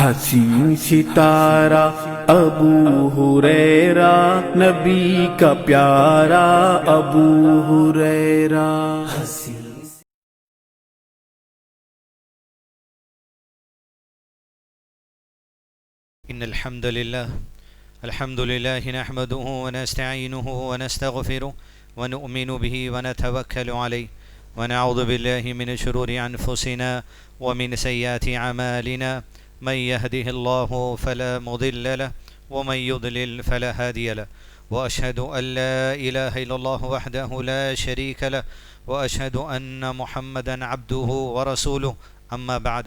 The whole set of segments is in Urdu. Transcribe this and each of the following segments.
حسین ستارہ ابو ہریرہ، نبی کا پیارا ابو ہریرہ۔ إن الحمد لله نحمده ونستعينه ونستغفره ونؤمن به ونتوكل عليه ونعوذ بالله من شرور أنفسنا ومن سيئات أعمالنا، من يهده الله فلا مضل له ومن يضلل فلا هادي له، وأشهد أن لا إله إلا الله وحده لا شريك له، وأشهد أن محمدا عبده ورسوله. أما بعد،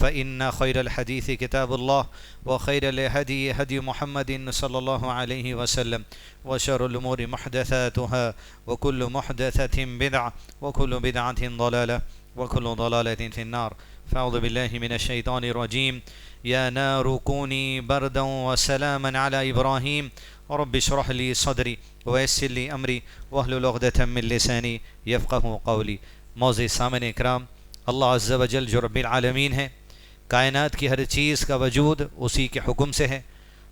فإن خير الحديث كتاب الله، وخير الهدي هدي محمد صلى الله عليه وسلم، وشر الأمور محدثاتها، وكل محدثة بدعة، وكل بدعة ضلالة، وكل ضلالة في النار. فأعوذ بالله من الشيطان الرجيم. يا نار كوني بردا وسلاما على إبراهيم رب اشرح لي صدري ويسر لي أمري واحلل عقدة من لساني يفقهوا قولي. معزز سامعین اکرام، اللہ عز و جل جو رب العالمین ہے، کائنات کی ہر چیز کا وجود اسی کے حکم سے ہے،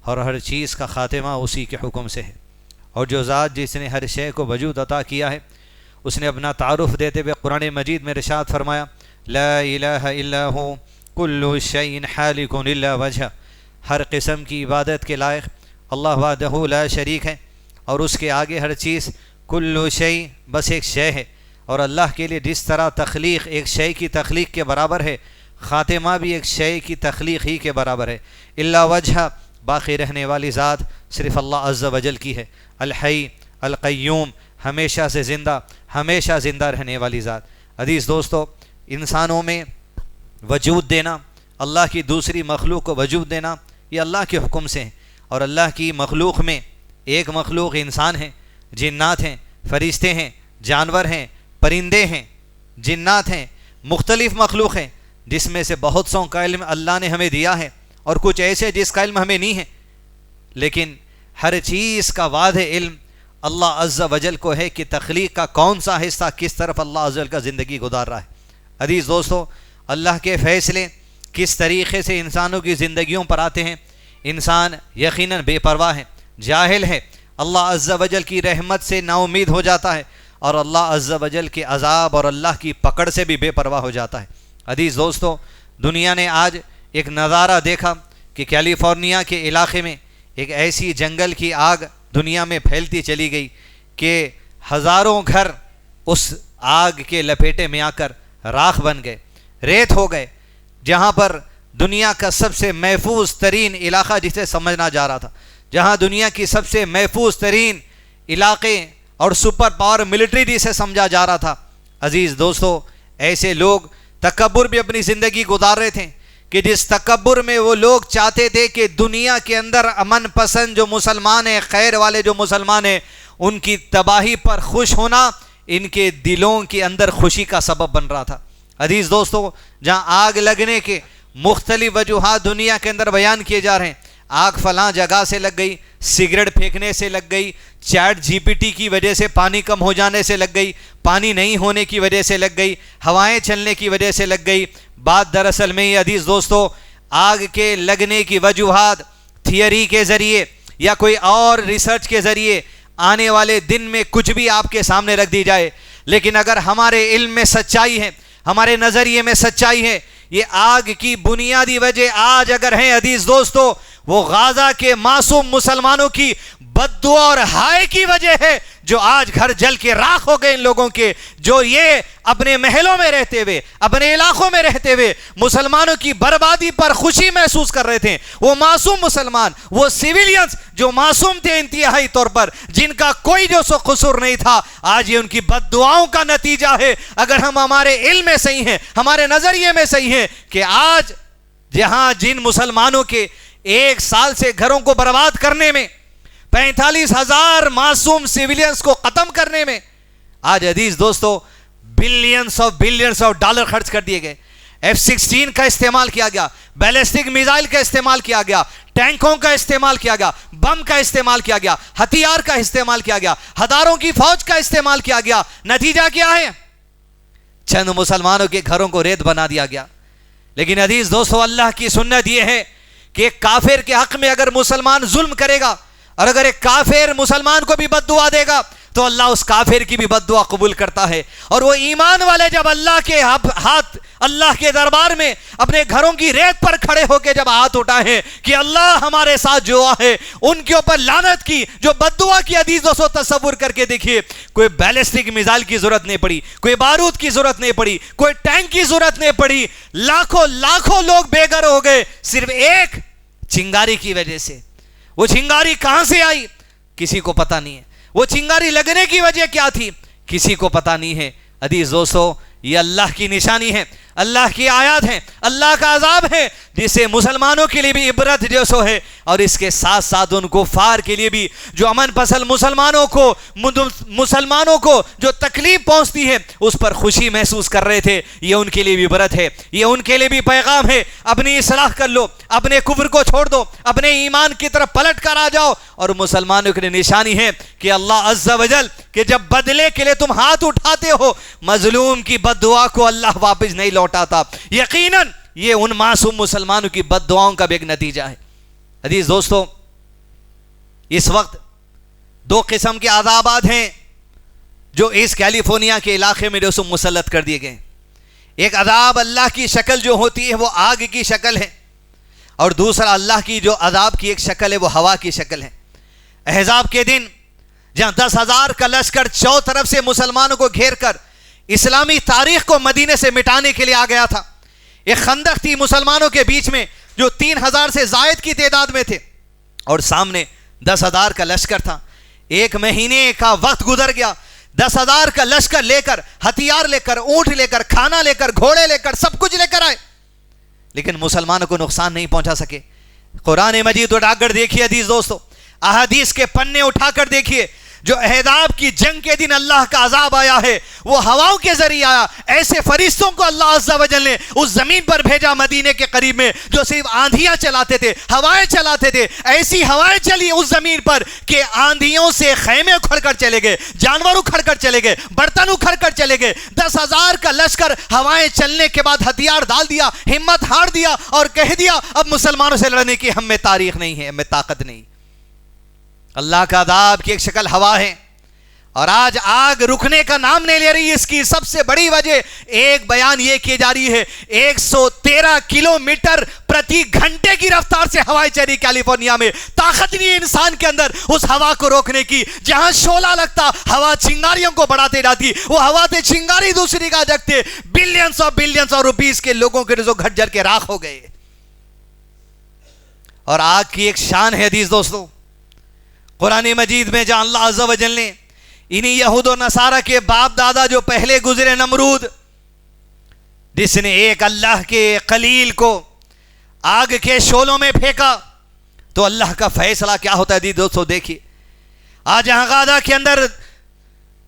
اور ہر چیز کا خاتمہ اسی کے حکم سے ہے. اور جو ذات جس نے ہر شے کو وجود عطا کیا ہے، اس نے اپنا تعارف دیتے ہوئے قرآن مجید میں ارشاد فرمایا، لا الہ الا ہو کل شیء حالک الا وجہ. ہر قسم کی عبادت کے لائق اللہ وحدہ لا شریک ہے، اور اس کے آگے ہر چیز کل شیء بس ایک شے ہے. اور اللہ کے لیے جس طرح تخلیق ایک شے کی تخلیق کے برابر ہے، خاتمہ بھی ایک شے کی تخلیق ہی کے برابر ہے. الا وجہ، باقی رہنے والی ذات صرف اللہ عز و جل کی ہے. الحی القیوم، ہمیشہ سے زندہ، ہمیشہ زندہ رہنے والی ذات. عزیز دوستو، انسانوں میں وجود دینا، اللہ کی دوسری مخلوق کو وجود دینا، یہ اللہ کے حکم سے ہے. اور اللہ کی مخلوق میں ایک مخلوق انسان ہیں، جنات ہیں، فرشتے ہیں، جانور ہیں، پرندے ہیں، جنات ہیں، مختلف مخلوق ہیں، جس میں سے بہت سو کا علم اللہ نے ہمیں دیا ہے، اور کچھ ایسے جس کا علم ہمیں نہیں ہے. لیکن ہر چیز کا واضح علم اللہ عز و جل کو ہے کہ تخلیق کا کون سا حصہ کس طرف اللہ عز و جل کا زندگی گزار رہا ہے. عزیز دوستو، اللہ کے فیصلے کس طریقے سے انسانوں کی زندگیوں پر آتے ہیں. انسان یقیناً بے پرواہ ہے، جاہل ہے، اللہ عز و جل کی رحمت سے نا امید ہو جاتا ہے، اور اللہ عز و جل کے عذاب اور اللہ کی پکڑ سے بھی بے پرواہ ہو جاتا ہے. عزیز دوستو، دنیا نے آج ایک نظارہ دیکھا کہ کیلیفورنیا کے علاقے میں ایک ایسی جنگل کی آگ دنیا میں پھیلتی چلی گئی کہ ہزاروں گھر اس آگ کے لپیٹے میں آ کر راکھ بن گئے، ریت ہو گئے. جہاں پر دنیا کا سب سے محفوظ ترین علاقہ جسے سمجھنا جا رہا تھا، جہاں دنیا کی سب سے محفوظ ترین علاقے اور سپر پاور ملٹری جسے سمجھا جا رہا تھا، عزیز دوستو، ایسے لوگ تکبر بھی اپنی زندگی گزار رہے تھے کہ جس تکبر میں وہ لوگ چاہتے تھے کہ دنیا کے اندر امن پسند جو مسلمان ہیں، خیر والے جو مسلمان ہیں، ان کی تباہی پر خوش ہونا ان کے دلوں کے اندر خوشی کا سبب بن رہا تھا. عزیز دوستو، جہاں آگ لگنے کے مختلف وجوہات دنیا کے اندر بیان کیے جا رہے ہیں. آگ فلاں جگہ سے لگ گئی، سگریٹ پھینکنے سے لگ گئی، چیٹ جی پی ٹی کی وجہ سے پانی کم ہو جانے سے لگ گئی، پانی نہیں ہونے کی وجہ سے لگ گئی، ہوائیں چلنے کی وجہ سے لگ گئی. بات دراصل میں یہ عزیز دوستو، آگ کے لگنے کی وجوہات تھیوری کے ذریعے یا کوئی اور ریسرچ کے ذریعے آنے والے دن میں کچھ بھی آپ کے سامنے رکھ دی جائے، لیکن اگر ہمارے علم میں سچائی ہے، ہمارے نظریے میں سچائی ہے، یہ آگ کی بنیادی وجہ آج اگر ہیں عزیز دوستو، وہ غازہ کے معصوم مسلمانوں کی بد دعا اور ہائے کی وجہ ہے، جو آج گھر جل کے راکھ ہو گئے ان لوگوں کے، جو یہ اپنے محلوں میں رہتے ہوئے، اپنے علاقوں میں رہتے ہوئے مسلمانوں کی بربادی پر خوشی محسوس کر رہے تھے. وہ معصوم مسلمان، وہ سیویلینز جو معصوم تھے انتہائی طور پر، جن کا کوئی جو سو قصور نہیں تھا، آج یہ ان کی بد دعاؤں کا نتیجہ ہے. اگر ہم ہمارے علم میں صحیح ہیں، ہمارے نظریے میں صحیح ہیں کہ آج جہاں جن مسلمانوں کے ایک سال سے گھروں کو برباد کرنے میں، 45,000 معصوم سیویلینز کو ختم کرنے میں، آج عزیز دوستو بلینز آف ڈالر خرچ کر دیے گئے. F-16 کا استعمال کیا گیا، بیلسٹک میزائل کا استعمال کیا گیا، ٹینکوں کا استعمال کیا گیا، بم کا استعمال کیا گیا، ہتھیار کا استعمال کیا گیا، ہزاروں کی فوج کا استعمال کیا گیا. نتیجہ کیا ہے؟ چند مسلمانوں کے گھروں کو ریت بنا دیا گیا. لیکن عزیز دوستو، اللہ کی سنت یہ ہے کہ ایک کافر کے حق میں اگر مسلمان ظلم کرے گا اور اگر ایک کافر مسلمان کو بھی بد دعا دے گا تو اللہ اس کافر کی بھی بد دعا قبول کرتا ہے. اور وہ ایمان والے جب اللہ کے ہاتھ اللہ کے دربار میں اپنے گھروں کی ریت پر کھڑے ہو کے جب ہاتھ اٹھائیں کہ اللہ ہمارے ساتھ جو ہے ان کے اوپر لعنت کی جو بد دعا کی حدیث دوستو تصور کر کے دیکھیے. کوئی بیلسٹک میزائل کی ضرورت نہیں پڑی, کوئی بارود کی ضرورت نہیں پڑی, کوئی ٹینک کی ضرورت نہیں پڑی, لاکھوں لوگ بے گھر ہو گئے صرف ایک چنگاری کی وجہ سے. وہ چنگاری کہاں سے آئی کسی کو پتہ نہیں ہے, وہ چنگاری لگنے کی وجہ کیا تھی کسی کو پتہ نہیں ہے. عزیز دوستو یہ اللہ کی نشانی ہے, اللہ کی آیات ہیں, اللہ کا عذاب ہے جسے مسلمانوں کے لیے بھی عبرت جیسو ہے اور اس کے ساتھ ساتھ ان کفار کے لیے بھی جو امن پسند مسلمانوں کو جو تکلیف پہنچتی ہے اس پر خوشی محسوس کر رہے تھے. یہ ان کے لیے بھی عبرت ہے, یہ ان کے لیے بھی پیغام ہے. اپنی اصلاح کر لو, اپنے کفر کو چھوڑ دو, اپنے ایمان کی طرف پلٹ کر آ جاؤ. اور مسلمانوں کے لیے نشانی ہے کہ اللہ عز و جل کہ جب بدلے کے لیے تم ہاتھ اٹھاتے ہو مظلوم کی بد دعا کو اللہ واپس نہیں لوٹاتا. یقیناً یہ ان معصوم مسلمانوں کی بد دعاؤں کا بھی ایک نتیجہ ہے. عزیز دوستو اس وقت دو قسم کے عذابات ہیں جو اس کیلیفورنیا کے علاقے میں جو مسلط کر دیے گئے. ایک عذاب اللہ کی شکل جو ہوتی ہے وہ آگ کی شکل ہے, اور دوسرا اللہ کی جو عذاب کی ایک شکل ہے وہ ہوا کی شکل ہے. احزاب کے دن جہاں 10,000 کا لشکر چو طرف سے مسلمانوں کو گھیر کر اسلامی تاریخ کو مدینے سے مٹانے کے لیے آ گیا تھا. ایک خندق تھی مسلمانوں کے بیچ میں جو 3,000 سے زائد کی تعداد میں تھے, اور سامنے 10,000 کا لشکر تھا. ایک مہینے کا وقت گزر گیا, 10,000 کا لشکر لے کر, ہتھیار لے کر, اونٹ لے کر, کھانا لے کر, گھوڑے لے کر, سب کچھ لے کر آئے, لیکن مسلمانوں کو نقصان نہیں پہنچا سکے. قرآن مجید اٹھا کر دیکھیے عزیز دوستو, احادیث کے پنے اٹھا کر دیکھیے, جو احزاب کی جنگ کے دن اللہ کا عذاب آیا ہے وہ ہواؤں کے ذریعے آیا. ایسے فرشتوں کو اللہ عز و جل نے اس زمین پر بھیجا مدینے کے قریب میں جو صرف آندھیاں چلاتے تھے, ہوائیں چلاتے تھے. ایسی ہوائیں چلی اس زمین پر کہ آندھیوں سے خیمے اکھڑ کر چلے گئے, جانور اکھڑ کر چلے گئے, برتن اکھڑ کر چلے گئے. 10,000 کا لشکر ہوائیں چلنے کے بعد ہتھیار ڈال دیا, ہمت ہار دیا اور کہہ دیا اب مسلمانوں سے لڑنے کی ہم میں تاریخ نہیں ہے, ہمیں طاقت نہیں. اللہ کا عذاب کی ایک شکل ہوا ہے, اور آج آگ رکنے کا نام نہیں لے رہی. اس کی سب سے بڑی وجہ ایک بیان یہ کی جا رہی ہے 113 کلومیٹر پرتی گھنٹے کی رفتار سے ہوائیں چلی کیلیفورنیا میں. طاقت نہیں ہے انسان کے اندر اس ہوا کو روکنے کی. جہاں شعلہ لگتا ہوا چنگاریوں کو بڑھاتے جاتی, وہ ہوا سے چنگاری دوسری کا جگتے. بلینز اور روپیز کے لوگوں کے رزق گھٹ جل کے راکھ ہو گئے. اور آگ کی ایک شان ہے عزیز دوستو قرآن مجید میں جہاں اللہ عز و جل نے انہی یہود و نصارہ کے باپ دادا جو پہلے گزرے, نمرود جس نے ایک اللہ کے خلیل کو آگ کے شعلوں میں پھینکا, تو اللہ کا فیصلہ کیا ہوتا ہے دوستو دیکھیے. آج یہاں غزہ کے اندر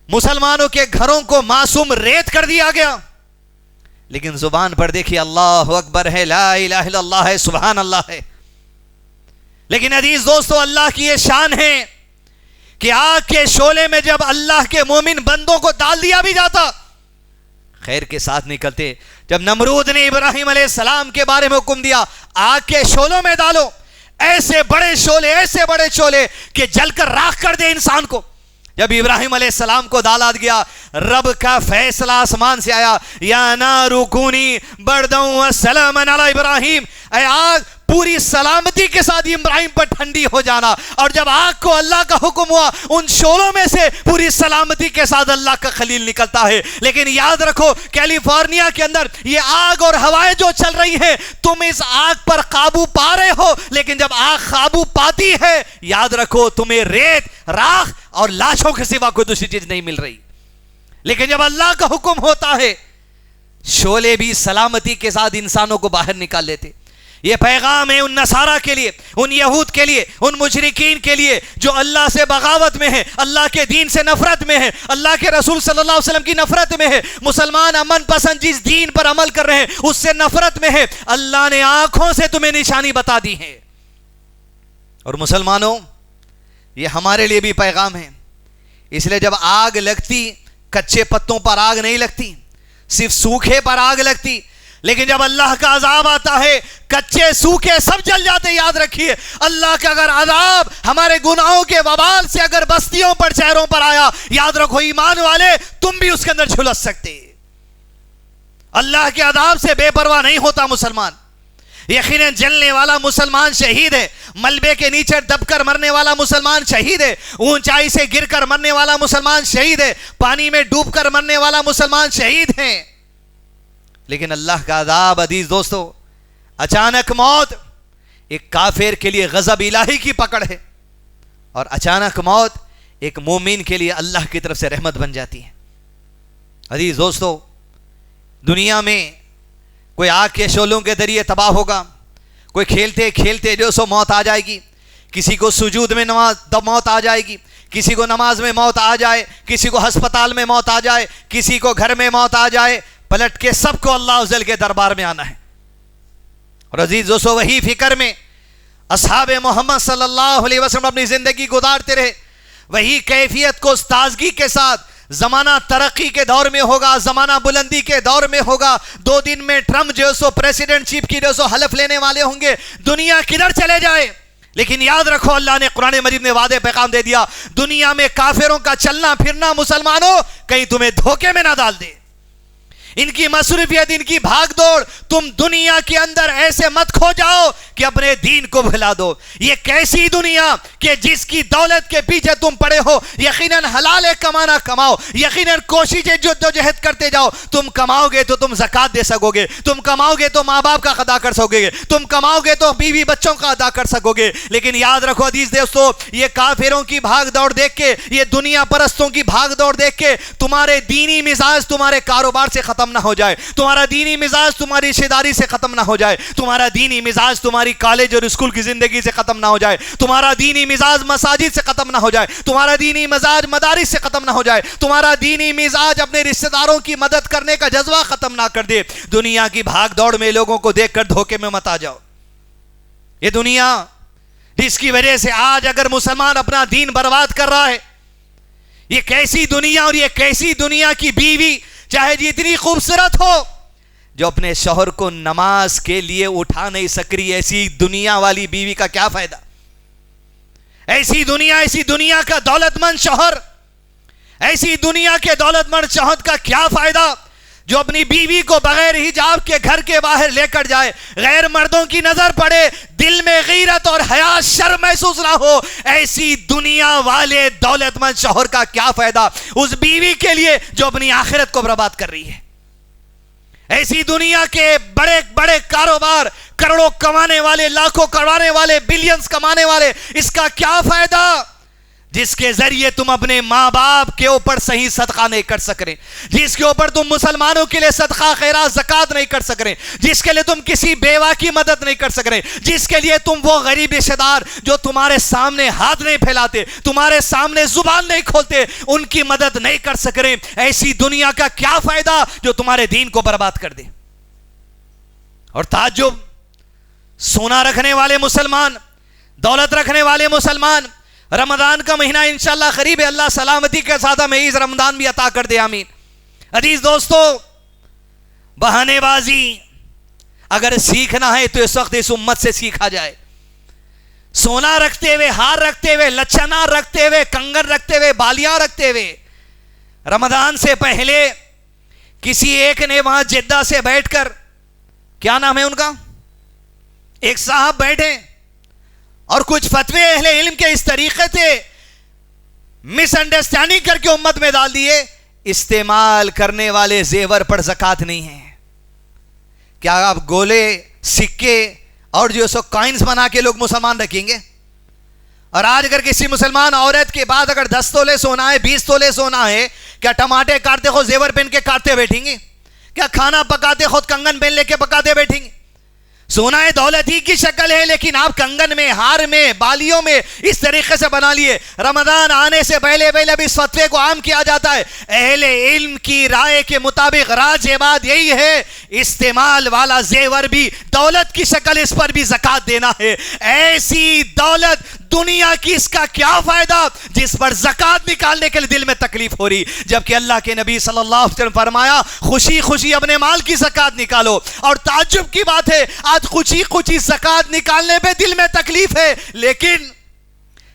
مسلمانوں کے گھروں کو معصوم ریت کر دیا گیا, لیکن زبان پر دیکھیے اللہ اکبر ہے, لا الہ الا اللہ ہے, سبحان اللہ ہے. لیکن عزیز دوستو اللہ کی یہ شان ہے کہ آگ کے شعلے میں جب اللہ کے مومن بندوں کو ڈال دیا بھی جاتا خیر کے ساتھ نکلتے. جب نمرود نے ابراہیم علیہ السلام کے بارے میں حکم دیا آگ کے شعلوں میں ڈالو, ایسے بڑے شعلے کہ جل کر راکھ کر دے انسان کو. جب ابراہیم علیہ السلام کو ڈالا گیا رب کا فیصلہ آسمان سے آیا, یا نار کونی برداً وسلاما علی ابراہیم, اے آگ پوری سلامتی کے ساتھ ابراہیم پر ٹھنڈی ہو جانا. اور جب آگ کو اللہ کا حکم ہوا ان شعلوں میں سے پوری سلامتی کے ساتھ اللہ کا خلیل نکلتا ہے. لیکن یاد رکھو کیلیفورنیا کے اندر یہ آگ اور ہوائیں جو چل رہی ہیں, تم اس آگ پر قابو پا رہے ہو, لیکن جب آگ قابو پاتی ہے یاد رکھو تمہیں ریت, راکھ اور لاشوں کے سوا کوئی دوسری چیز نہیں مل رہی. لیکن جب اللہ کا حکم ہوتا ہے شعلے بھی سلامتی کے ساتھ انسانوں کو باہر نکال لیتے. یہ پیغام ہے ان نصارہ کے لیے, ان یہود کے لیے, ان مشرکین کے لیے جو اللہ سے بغاوت میں ہے, اللہ کے دین سے نفرت میں ہے, اللہ کے رسول صلی اللہ علیہ وسلم کی نفرت میں ہے. مسلمان امن پسند جس دین پر عمل کر رہے ہیں اس سے نفرت میں ہے. اللہ نے آنکھوں سے تمہیں نشانی بتا دی ہے. اور مسلمانوں یہ ہمارے لیے بھی پیغام ہے. اس لیے جب آگ لگتی کچے پتوں پر آگ نہیں لگتی, صرف سوکھے پر آگ لگتی. لیکن جب اللہ کا عذاب آتا ہے کچے سوکھے سب جل جاتے. یاد رکھیے اللہ کا اگر عذاب ہمارے گناہوں کے وبال سے اگر بستیوں پر شہروں پر آیا, یاد رکھو ایمان والے تم بھی اس کے اندر جھلس سکتے. اللہ کے عذاب سے بے پرواہ نہیں ہوتا مسلمان. یقیناً جلنے والا مسلمان شہید ہے, ملبے کے نیچے دب کر مرنے والا مسلمان شہید ہے, اونچائی سے گر کر مرنے والا مسلمان شہید ہے, پانی میں ڈوب کر مرنے والا مسلمان شہید ہیں. لیکن اللہ کا عذاب عزیز دوستو, اچانک موت ایک کافر کے لیے غضب الہی کی پکڑ ہے, اور اچانک موت ایک مومن کے لیے اللہ کی طرف سے رحمت بن جاتی ہے. عزیز دوستو, دنیا میں کوئی آگ کے شعلوں کے ذریعے تباہ ہوگا, کوئی کھیلتے کھیلتے جو سو موت آ جائے گی, کسی کو سجود میں موت آ جائے گی, کسی کو نماز میں موت آ جائے, کسی کو ہسپتال میں موت آ جائے, کسی کو گھر میں موت آ جائے, پلٹ کے سب کو اللہ عزوجل کے دربار میں آنا ہے. اور عزیز دوستو وہی فکر میں اصحاب محمد صلی اللہ علیہ وسلم اپنی زندگی گزارتے رہے, وہی کیفیت کو تازگی کے ساتھ. زمانہ ترقی کے دور میں ہوگا, زمانہ بلندی کے دور میں ہوگا, 2 دن میں ٹرمپ جو سو پریسیڈنٹ شپ کی جو سو حلف لینے والے ہوں گے, دنیا کدھر چلے جائے. لیکن یاد رکھو اللہ نے قرآن مجید میں وعدے پیغام دے دیا, دنیا میں کافروں کا چلنا پھرنا مسلمانوں کہیں تمہیں دھوکے میں نہ ڈال دے. ان کی مصروفیت, ان کی بھاگ دوڑ, تم دنیا کے اندر ایسے مت کھو جاؤ کہ اپنے دین کو بھلا دو. یہ کیسی دنیا کہ جس کی دولت کے پیچھے تم پڑے ہو, یقیناً حلال کمانا کماؤ, یقیناً کوششیں جدوجہد کرتے جاؤ. تم کماؤ گے تو تم زکات دے سکو گے, تم کماؤ گے تو ماں باپ کا ادا کر سکو گے, تم کماؤ گے تو بیوی بچوں کا ادا کر سکو گے. لیکن یاد رکھو عزیز دوستو, یہ کافروں کی بھاگ دوڑ دیکھ کے, یہ دنیا پرستوں کی بھاگ دوڑ دیکھ کے تمہارے دینی مزاج تمہارے کاروبار سے ختم نہ ہو جائے, تمہارا دینی مزاج تمہاری رشتہ داری سے ختم نہ ہو جائے, تمہارا دینی مزاج تمہاری کالج اور اسکول کی زندگی سے ختم نہ ہو جائے, تمہارا دینی مزاج مساجد سے ختم نہ ہو جائے, تمہارا دینی مزاج مدارس سے ختم نہ ہو جائے, تمہارا دینی مزاج اپنے رشتہ داروں کی مدد کرنے کا جذبہ ختم نہ کر دے. دنیا کی بھاگ دوڑ میں لوگوں کو دیکھ کر دھوکے میں مت آ جاؤ. یہ دنیا جس کی وجہ سے آج اگر مسلمان اپنا دین برباد کر رہا ہے, یہ کیسی دنیا, اور یہ کیسی دنیا کی بیوی چاہے جتنی خوبصورت ہو, جو اپنے شوہر کو نماز کے لیے اٹھا نہیں سک رہی, ایسی دنیا والی بیوی کا کیا فائدہ. ایسی دنیا کا دولت مند شوہر, ایسی دنیا کے دولت مند شوہر کا کیا فائدہ جو اپنی بیوی کو بغیر حجاب کے گھر کے باہر لے کر جائے, غیر مردوں کی نظر پڑے, دل میں غیرت اور حیا شرم محسوس نہ ہو. ایسی دنیا والے دولت مند شوہر کا کیا فائدہ اس بیوی کے لیے جو اپنی آخرت کو برباد کر رہی ہے. ایسی دنیا کے بڑے بڑے کاروبار, کروڑوں کمانے والے, لاکھوں کمانے والے, بلینز کمانے والے, اس کا کیا فائدہ جس کے ذریعے تم اپنے ماں باپ کے اوپر صحیح صدقہ نہیں کر سک رہے, جس کے اوپر تم مسلمانوں کے لیے صدقہ خیرات زکات نہیں کر سک رہے, جس کے لیے تم کسی بیوہ کی مدد نہیں کر سک رہے, جس کے لیے تم وہ غریب رشتہ دار جو تمہارے سامنے ہاتھ نہیں پھیلاتے, تمہارے سامنے زبان نہیں کھولتے, ان کی مدد نہیں کر سک رہے. ایسی دنیا کا کیا فائدہ جو تمہارے دین کو برباد کر دے. اور تعجب, سونا رکھنے والے مسلمان, دولت رکھنے والے مسلمان, رمضان کا مہینہ انشاءاللہ قریب ہے, اللہ سلامتی کے ساتھ ہمیں اس رمضان بھی عطا کر دے, آمین. عزیز دوستو, بہانے بازی اگر سیکھنا ہے تو اس وقت اس امت سے سیکھا جائے. سونا رکھتے ہوئے, ہار رکھتے ہوئے, لچھنار رکھتے ہوئے, کنگن رکھتے ہوئے, بالیاں رکھتے ہوئے, رمضان سے پہلے کسی ایک نے وہاں جدہ سے بیٹھ کر, کیا نام ہے ان کا, ایک صاحب بیٹھے اور کچھ فتوے اہل علم کے اس طریقے سے مس انڈرسٹینڈنگ کر کے امت میں ڈال دیے, استعمال کرنے والے زیور پر زکات نہیں ہے. کیا آپ گولے, سکے اور جو سو کوئنز بنا کے لوگ مسلمان رکھیں گے؟ اور آج اگر کسی مسلمان عورت کے بعد اگر 10 تولے سونا ہے, 20 تولے سونا ہے, کیا ٹماٹے کاٹتے خود زیور پہن کے کاٹتے بیٹھیں گے؟ کیا کھانا پکاتے خود کنگن پہن لے کے پکاتے بیٹھیں گے؟ سونا ہے دولت ہی کی شکل ہے, لیکن آپ کنگن میں, ہار میں, بالیوں میں اس طریقے سے بنا لیے. رمضان آنے سے پہلے پہلے اب اس فتوے کو عام کیا جاتا ہے. اہل علم کی رائے کے مطابق راجح بات یہی ہے, استعمال والا زیور بھی دولت کی شکل, اس پر بھی زکات دینا ہے. ایسی دولت دنیا کی اس کا کیا فائدہ جس پر زکات نکالنے کے لیے دل میں تکلیف ہو رہی، جبکہ اللہ کے نبی صلی اللہ علیہ وسلم فرمایا خوشی خوشی اپنے مال کی زکات نکالو. اور تعجب کی بات ہے آج خوشی خوشی زکات نکالنے پہ دل میں تکلیف ہے، لیکن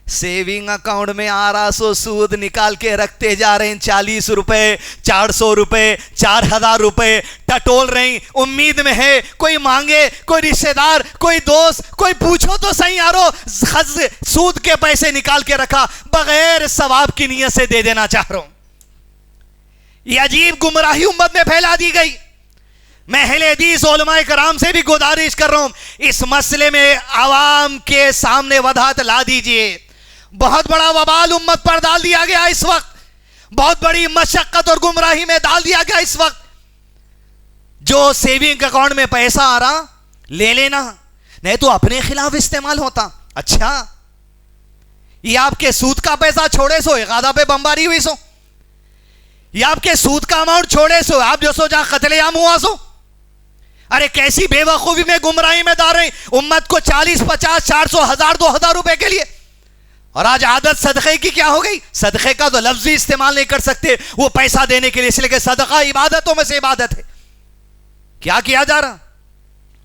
سیونگ اکاؤنٹ میں آرا سو سود نکال کے رکھتے جا رہے ہیں، 40 روپے 400 روپے 4000 روپے ٹٹول رہے ہیں، امید میں ہے کوئی مانگے، کوئی رشتہ دار، کوئی دوست، کوئی پوچھو تو صحیح یارو سود کے پیسے نکال کے رکھا، بغیر ثواب کی نیت سے دے دینا چاہ رہا ہوں. یہ عجیب گمراہی امت میں پھیلا دی گئی. میں اہل حدیث علماء کرام سے بھی گزارش کر رہا ہوں اس مسئلے میں عوام کے سامنے وضاحت لا دیجئے. بہت بڑا وبال امت پر ڈال دیا گیا اس وقت، بہت بڑی مشقت اور گمراہی میں ڈال دیا گیا اس وقت. جو سیونگ اکاؤنٹ میں پیسہ آ رہا لے لینا، نہیں تو اپنے خلاف استعمال ہوتا. اچھا یہ آپ کے سود کا پیسہ چھوڑے سو غادہ پہ بمباری ہوئی سو، یہ آپ کے سود کا اماؤنٹ چھوڑے سو آپ جو سو جہاں قتل عام ہوا سو. ارے کیسی بے وقوفی میں گمراہی میں ڈال رہے ہیں امت کو 40 50 400 1000 2000 روپے کے لیے. اور آج عادت صدقے کی کیا ہو گئی، صدقے کا تو لفظ ہی استعمال نہیں کر سکتے وہ پیسہ دینے کے لیے، اس لیے کہ صدقہ عبادتوں میں سے عبادت ہے. کیا کیا جا رہا،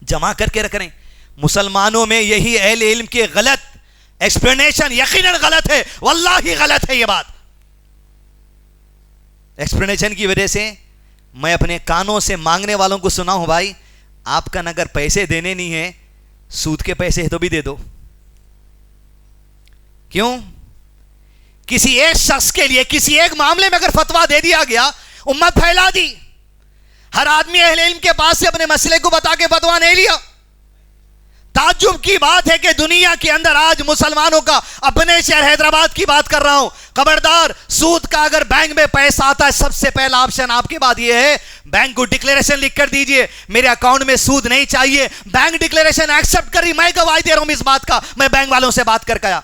جمع کر کے رکھ رہے ہیں. مسلمانوں میں یہی اہل علم کے غلط ایکسپلینیشن یقیناً غلط ہے، واللہ غلط ہے یہ بات. ایکسپلینیشن کی وجہ سے میں اپنے کانوں سے مانگنے والوں کو سنا ہوں، بھائی آپ کا اگر پیسے دینے نہیں ہیں سود کے پیسے تو بھی دے دو. کیوں؟ کسی ایک شخص کے لیے کسی ایک معاملے میں اگر فتویٰ دے دیا گیا امت پھیلا دی، ہر آدمی اہل علم کے پاس سے اپنے مسئلے کو بتا کے فتویٰ نہیں لیا. تعجب کی بات ہے کہ دنیا کے اندر آج مسلمانوں کا، اپنے شہر حیدرآباد کی بات کر رہا ہوں، خبردار سود کا اگر بینک میں پیسہ آتا ہے سب سے پہلا آپشن آپ کے بعد یہ ہے بینک کو ڈکلیریشن لکھ کر دیجئے میرے اکاؤنٹ میں سود نہیں چاہیے. بینک ڈکلیریشن ایکسپٹ کری، میں گواہی دے رہا ہوں اس بات کا، میں بینک والوں سے بات کر گیا.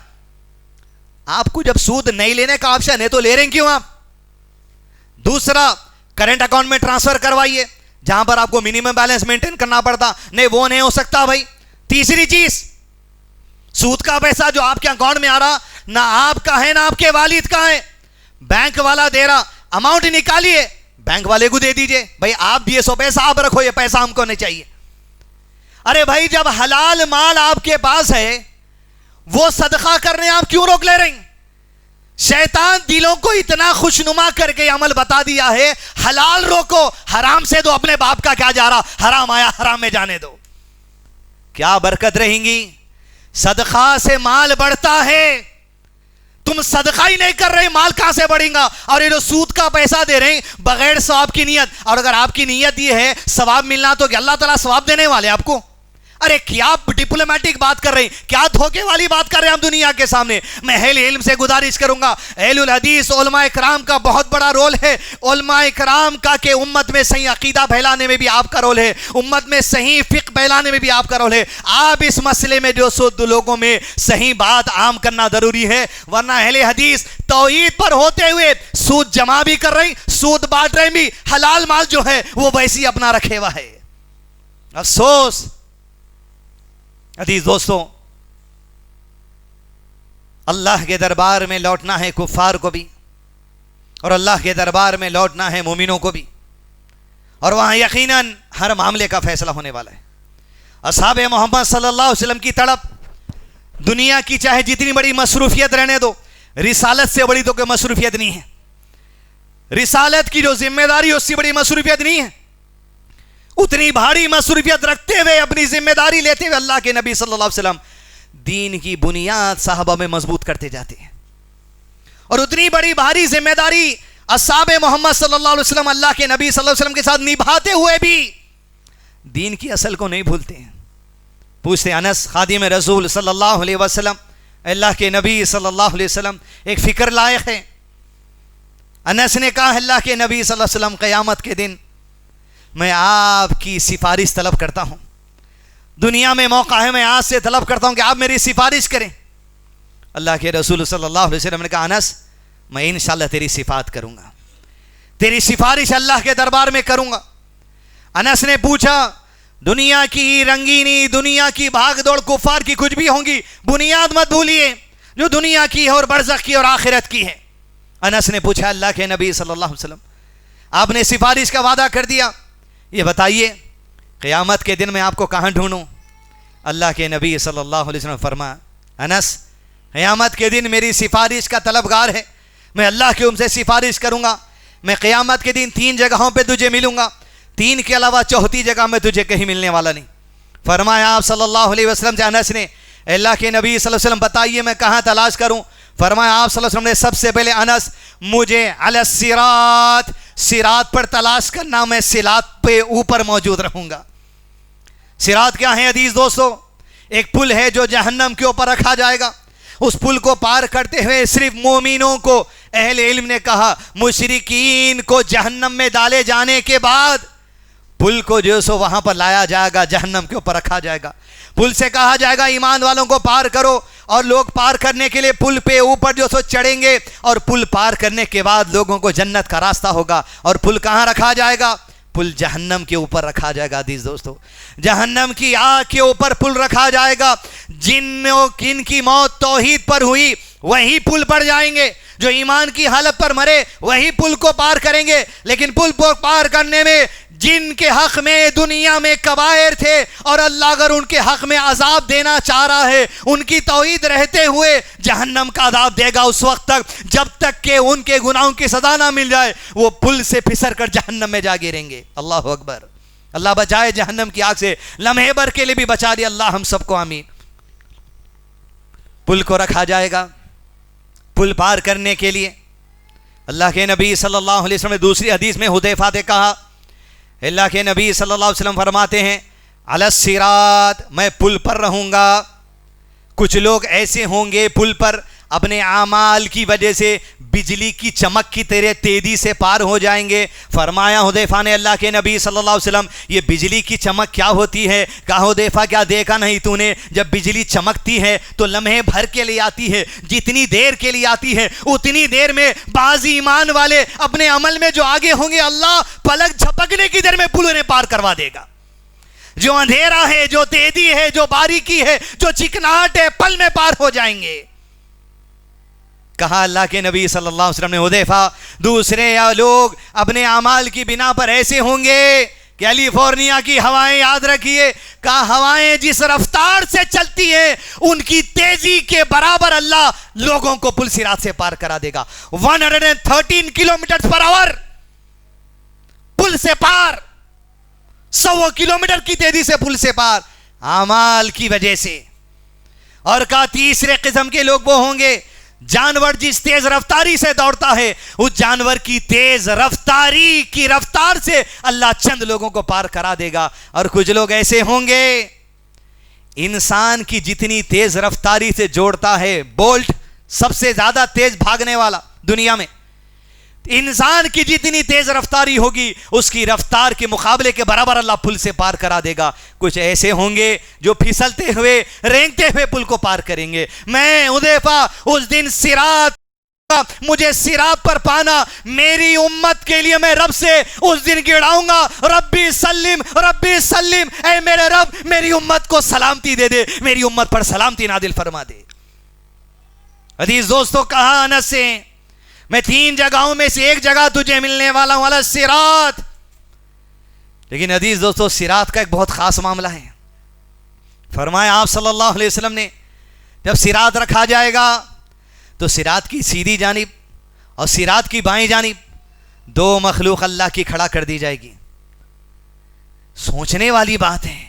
آپ کو جب سود نہیں لینے کا آپشن ہے تو لے رہے ہیں کیوں آپ؟ دوسرا کرنٹ اکاؤنٹ میں ٹرانسفر کروائیے جہاں پر آپ کو منیمم بیلنس مینٹین کرنا پڑتا، نہیں وہ نہیں ہو سکتا بھائی. تیسری چیز سود کا پیسہ جو آپ کے اکاؤنٹ میں آ رہا نہ آپ کا ہے نہ آپ کے والد کا ہے، بینک والا دے رہا، اماؤنٹ نکالیے بینک والے کو دے دیجئے، بھائی آپ دیے سو پیسہ آپ رکھو، یہ پیسہ ہم کو نہیں چاہیے. ارے بھائی جب حلال مال آپ کے پاس ہے وہ صدقہ کرنے آپ کیوں روک لے رہے ہیں؟ شیطان دلوں کو اتنا خوشنما کر کے عمل بتا دیا ہے، حلال روکو حرام سے دو، اپنے باپ کا کیا جا رہا، حرام آیا حرام میں جانے دو. کیا برکت رہیں گی؟ صدقہ سے مال بڑھتا ہے، تم صدقہ ہی نہیں کر رہے مال کہاں سے بڑھیں گا؟ اور یہ جو سود کا پیسہ دے رہے ہیں بغیر ثواب کی نیت، اور اگر آپ کی نیت یہ ہے ثواب ملنا تو کہ اللہ تعالیٰ ثواب دینے والے آپ کو. ارے کیا ڈپلومیٹک بات کر رہے ہیں، کیا دھوکے والی بات کر رہے ہیں ہم دنیا کے سامنے. میں اہل علم سے گزارش کروں گا، اہل الحدیث علماء کرام کا بہت بڑا رول ہے، علماء کرام کا کہ امت میں صحیح عقیدہ پھیلانے میں بھی آپ کا رول ہے، امت میں صحیح فقہ پھیلانے میں بھی آپ کا رول ہے. آپ اس مسئلے میں جو سود لوگوں میں صحیح بات عام کرنا ضروری ہے، ورنہ اہل حدیث توحید پر ہوتے ہوئے سود جمع بھی کر رہے ہیں، سود بانٹ رہے بھی، حلال مال جو ہے وہ ویسے ہی اپنا رکھے ہوا ہے. افسوس عزیز دوستوں، اللہ کے دربار میں لوٹنا ہے کفار کو بھی، اور اللہ کے دربار میں لوٹنا ہے مومنوں کو بھی، اور وہاں یقیناً ہر معاملے کا فیصلہ ہونے والا ہے. اصحاب محمد صلی اللہ علیہ وسلم کی تڑپ، دنیا کی چاہے جتنی بڑی مصروفیت رہنے دو، رسالت سے بڑی تو کوئی مصروفیت نہیں ہے. رسالت کی جو ذمہ داری اس سے بڑی مصروفیت نہیں ہے. اتنی بھاری مصروفیت رکھتے ہوئے اپنی ذمہ داری لیتے ہوئے اللہ کے نبی صلی اللہ علیہ وسلم دین کی بنیاد صحابہ میں مضبوط کرتے جاتے ہیں. اور اتنی بڑی بھاری ذمہ داری اصحاب محمد صلی اللہ علیہ وسلم اللہ کے نبی صلی اللہ علیہ وسلم کے ساتھ نبھاتے ہوئے بھی دین کی اصل کو نہیں بھولتے ہیں. پوچھتے انس خادم رسول صلی اللہ علیہ وسلم، اللہ کے نبی صلی اللہ علیہ وسلم ایک فکر لائق ہے. انس نے کہا اللہ کے نبی صلی اللہ علیہ وسلم قیامت کے دن میں آپ کی سفارش طلب کرتا ہوں، دنیا میں موقع ہے میں آج سے طلب کرتا ہوں کہ آپ میری سفارش کریں. اللہ کے رسول صلی اللہ علیہ وسلم نے کہا انس میں انشاءاللہ تیری صفات کروں گا، تیری سفارش اللہ کے دربار میں کروں گا. انس نے پوچھا دنیا کی رنگینی، دنیا کی بھاگ دوڑ کفار کی کچھ بھی ہوں گی، بنیاد مت بھولیے جو دنیا کی ہے اور برزخ کی اور آخرت کی ہے۔ انس نے پوچھا اللہ کے نبی صلی اللہ علیہ وسلم آپ نے سفارش کا وعدہ کر دیا، یہ بتائیے قیامت کے دن میں آپ کو کہاں ڈھونڈوں؟ اللہ کے نبی صلی اللہ علیہ وسلم فرمایا انس قیامت کے دن میری سفارش کا طلبگار ہے، میں اللہ کے ان سے سفارش کروں گا، میں قیامت کے دن 3 جگہوں پہ تجھے ملوں گا، 3 کے علاوہ چوتھی جگہ میں تجھے کہیں ملنے والا نہیں۔ فرمایا آپ صلی اللہ علیہ وسلم سے انس نے اللہ کے نبی صلی اللہ علیہ وسلم بتائیے میں کہاں تلاش کروں؟ فرمایا آپ صلی اللہ علیہ وسلم نے سب سے پہلے انس مجھے علی الصراط، صراط پر تلاش کرنا، میں صراط پہ اوپر موجود رہوں گا۔ صراط کیا ہے عزیز دوستو؟ ایک پل ہے جو جہنم کے اوپر رکھا جائے گا، اس پل کو پار کرتے ہوئے صرف مومنوں کو، اہل علم نے کہا مشرکین کو جہنم میں ڈالے جانے کے بعد پل کو جو سو وہاں پر لایا جائے گا، جہنم کے اوپر رکھا جائے گا، پل سے کہا جائے گا ایمان والوں کو پار کرو، اور لوگ پار کرنے کے لیے پل پہ اوپر جو سو چڑھیں گے، اور پل پار کرنے کے بعد لوگوں کو جنت کا راستہ ہوگا۔ اور پل کہاں رکھا جائے گا؟ پل جہنم کے اوپر رکھا جائے گا۔ عزیز دوستو جہنم کی آگ کے اوپر پل رکھا جائے گا، جن کی موت توحید پر ہوئی وہی پل پر جائیں گے، جو ایمان کی حالت پر مرے وہی پل کو پار کریں گے، لیکن پل کو پار کرنے میں جن کے حق میں دنیا میں کبائر تھے اور اللہ اگر ان کے حق میں عذاب دینا چاہ رہا ہے، ان کی توحید رہتے ہوئے جہنم کا عذاب دے گا اس وقت تک جب تک کہ ان کے گناہوں کی سزا نہ مل جائے، وہ پل سے پھسر کر جہنم میں جا گریں گے۔ اللہ اکبر، اللہ بچائے جہنم کی آگ سے، لمحے بھر کے لیے بھی بچا دیا اللہ ہم سب کو، آمین۔ پل کو رکھا جائے گا، پل پار کرنے کے لیے اللہ کے نبی صلی اللہ علیہ وسلم نے دوسری حدیث میں حذیفہ نے کہا، اللہ کے نبی صلی اللہ علیہ وسلم فرماتے ہیں علی الصراط، میں پل پر رہوں گا۔ کچھ لوگ ایسے ہوں گے پل پر اپنے اعمال کی وجہ سے بجلی کی چمک کی طرح تیزی سے پار ہو جائیں گے۔ فرمایا حذیفہ نے اللہ کے نبی صلی اللہ علیہ وسلم یہ بجلی کی چمک کیا ہوتی ہے؟ کہا حذیفہ کیا دیکھا نہیں تو نے؟ جب بجلی چمکتی ہے تو لمحے بھر کے لیے آتی ہے، جتنی دیر کے لیے آتی ہے اتنی دیر میں بعض ایمان والے اپنے عمل میں جو آگے ہوں گے اللہ پلک جھپکنے کی دیر میں پل انہیں پار کروا دے گا۔ جو اندھیرا ہے، جو تیزی ہے، جو باریکی ہے، جو چکناہٹ ہے، پل میں پار ہو جائیں گے۔ کہا اللہ کے نبی صلی اللہ علیہ وسلم نے حذیفہ دوسرے لوگ اپنے اعمال کی بنا پر ایسے ہوں گے، کیلیفورنیا کی ہوائیں یاد رکھیے، کہا ہوائیں جس رفتار سے چلتی ہیں ان کی تیزی کے برابر اللہ لوگوں کو پل صراط سے پار کرا دے گا۔ 113 کلومیٹر پر آور پل سے پار، 100 کلومیٹر کی تیزی سے پل سے پار، اعمال کی وجہ سے۔ اور کہا تیسرے قسم کے لوگ وہ ہوں گے، جانور جس تیز رفتاری سے دوڑتا ہے اس جانور کی تیز رفتاری کی رفتار سے اللہ چند لوگوں کو پار کرا دے گا۔ اور کچھ لوگ ایسے ہوں گے انسان کی جتنی تیز رفتاری سے جوڑتا ہے، بولٹ سب سے زیادہ تیز بھاگنے والا دنیا میں، انسان کی جتنی تیز رفتاری ہوگی اس کی رفتار کے مقابلے کے برابر اللہ پل سے پار کرا دے گا۔ کچھ ایسے ہوں گے جو پھسلتے ہوئے رینگتے ہوئے پل کو پار کریں گے۔ میں حذیفہ اس دن صراط، مجھے صراط پر پانا میری امت کے لیے میں رب سے اس دن گڑاؤں گا، ربی سلم ربی سلم، اے میرے رب میری امت کو سلامتی دے دے، میری امت پر سلامتی نازل فرما دے۔ عزیز دوستو کہا انس سے میں 3 جگہوں میں سے ایک جگہ تجھے ملنے والا ہوں علی الصراط۔ لیکن عزیز دوستو صراط کا ایک بہت خاص معاملہ ہے۔ فرمایا آپ صلی اللہ علیہ وسلم نے جب صراط رکھا جائے گا تو صراط کی سیدھی جانب اور صراط کی بائیں جانب 2 مخلوق اللہ کی کھڑا کر دی جائے گی۔ سوچنے والی بات ہے،